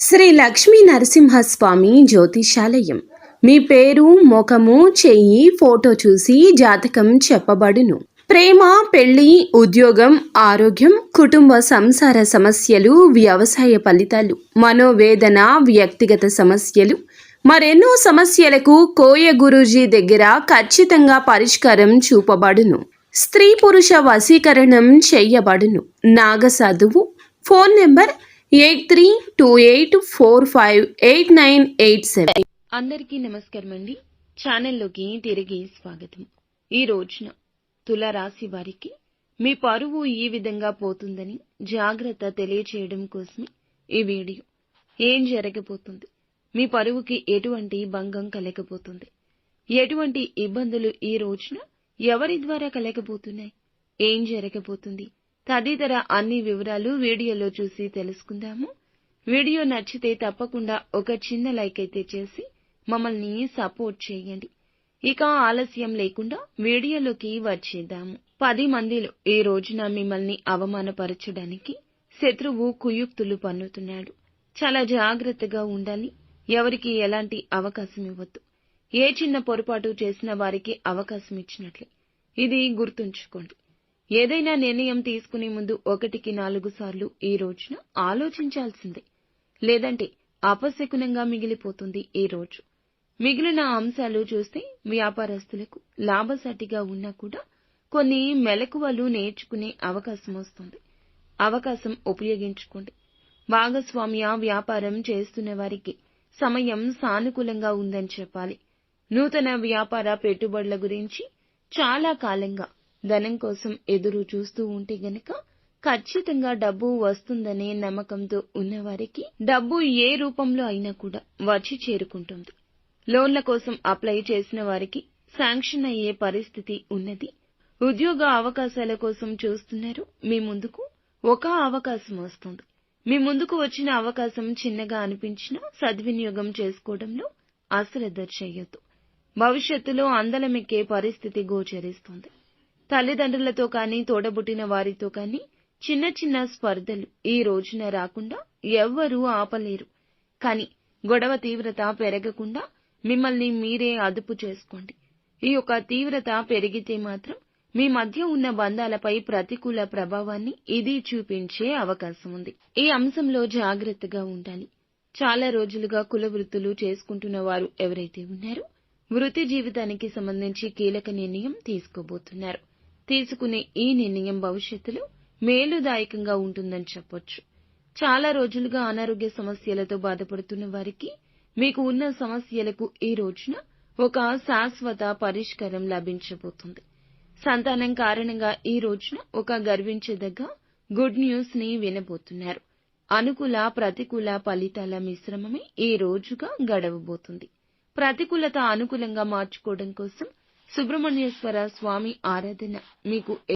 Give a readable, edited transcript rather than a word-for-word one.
శ్రీ లక్ష్మీ నరసింహస్వామి జ్యోతిషాలయం. మీ పేరు, ముఖము, చెయ్యి ఫోటో చూసి జాతకం చెప్పబడును. ప్రేమ, పెళ్లి, ఉద్యోగం, ఆరోగ్యం, కుటుంబ సంసార సమస్యలు, వ్యవసాయ ఫలితాలు, మనోవేదన, వ్యక్తిగత సమస్యలు, మరెన్నో సమస్యలకు కోయ గురూజీ దగ్గర ఖచ్చితంగా పరిష్కారం చూపబడును. స్త్రీ పురుష వశీకరణం చెయ్యబడును. నాగసాధువు. Phone number 8328458987. అందరికీ నమస్కారం అండి. ఛానల్లోకి తిరిగి స్వాగతం. ఈ రోజున తులారాశి వారికి మీ పరువు ఈ విధంగా పోతుందని జాగ్రత్త తెలియచేయడం కోసమే ఈ వీడియో. ఏం జరగబోతుంది, మీ పరువుకి ఎటువంటి భంగం కలగబోతుంది, ఎటువంటి ఇబ్బందులు ఈ రోజున ఎవరి ద్వారా కలగబోతున్నాయి, ఏం జరగబోతుంది తదితర అన్ని వివరాలు వీడియోలో చూసి తెలుసుకుందాము. వీడియో నచ్చితే తప్పకుండా ఒక చిన్న లైక్ అయితే చేసి మమ్మల్ని సపోర్ట్ చేయండి. ఇక ఆలస్యం లేకుండా వీడియోలోకి వచ్చేద్దాము. 10 మందిలో ఈ రోజున మిమ్మల్ని అవమానపరచడానికి శత్రువు కుయుక్తులు పన్నుతున్నాడు. చాలా జాగ్రత్తగా ఉండాలి. ఎవరికి ఎలాంటి అవకాశం ఇవ్వద్దు. ఏ చిన్న పొరపాటు చేసిన వారికి అవకాశం ఇచ్చినట్లే. ఇది గుర్తుంచుకోండి. ఏదైనా నిర్ణయం తీసుకునే ముందు 1కి 4 సార్లు ఈ రోజున ఆలోచించాల్సిందే. లేదంటే అపశకునంగా మిగిలిపోతుంది ఈ రోజు. మిగిలిన అంశాలు చూస్తే వ్యాపారస్తులకు లాభసాటిగా ఉన్నా కూడా కొన్ని మెలకువలు నేర్చుకునే అవకాశం వస్తుంది. అవకాశం ఉపయోగించుకోండి. భాగస్వామ్య వ్యాపారం చేస్తున్న వారికి సమయం సానుకూలంగా ఉందని చెప్పాలి. నూతన వ్యాపార పెట్టుబడుల గురించి చాలా కాలంగా ధనం కోసం ఎదురు చూస్తూ ఉంటే గనక ఖచ్చితంగా డబ్బు వస్తుందనే నమ్మకంతో ఉన్నవారికి డబ్బు ఏ రూపంలో అయినా కూడా వచ్చి చేరుకుంటుంది. లోన్ల కోసం అప్లై చేసిన వారికి శాంక్షన్ అయ్యే పరిస్థితి ఉన్నది. ఉద్యోగ అవకాశాల కోసం చూస్తున్నారు. మీ ముందుకు ఒక అవకాశం వస్తుంది. మీ ముందుకు వచ్చిన అవకాశం చిన్నగా అనిపించినా సద్వినియోగం చేసుకోవడంలో అశ్రద్ధ చేయొద్దు. భవిష్యత్తులో అందలమెక్కే పరిస్థితి గోచరిస్తుంది. తల్లిదండ్రులతో కానీ తోడబుట్టిన వారితో కానీ చిన్న చిన్న స్పర్ధలు ఈ రోజున రాకుండా ఎవ్వరూ ఆపలేరు. కానీ గొడవ తీవ్రత పెరగకుండా మిమ్మల్ని మీరే అదుపు చేసుకోండి. ఈ యొక్క తీవ్రత పెరిగితే మాత్రం మీ మధ్య ఉన్న బంధాలపై ప్రతికూల ప్రభావాన్ని ఇది చూపించే అవకాశం ఉంది. ఈ అంశంలో జాగ్రత్తగా ఉండాలి. చాలా రోజులుగా కుల వృత్తులు చేసుకుంటున్న వారు ఎవరైతే ఉన్నారో వృత్తి జీవితానికి సంబంధించి కీలక నిర్ణయం తీసుకోబోతున్నారు. తీసుకునే ఈ నిర్ణయం భవిష్యత్తులో మేలుదాయకంగా ఉంటుందని చెప్పొచ్చు. చాలా రోజులుగా అనారోగ్య సమస్యలతో బాధపడుతున్న వారికి మీకు ఉన్న సమస్యలకు ఈ రోజున ఒక శాశ్వత పరిష్కారం లభించబోతుంది. సంతానం కారణంగా ఈ రోజున ఒక గర్వించదగ్గ గుడ్ న్యూస్ ని వినబోతున్నారు. అనుకూల ప్రతికూల ఫలితాల మిశ్రమమే ఈ రోజుగా గడవబోతుంది. ప్రతికూలత అనుకూలంగా మార్చుకోవడం కోసం సుబ్రహ్మణ్యేశ్వర స్వామి ఆరాధన మీకు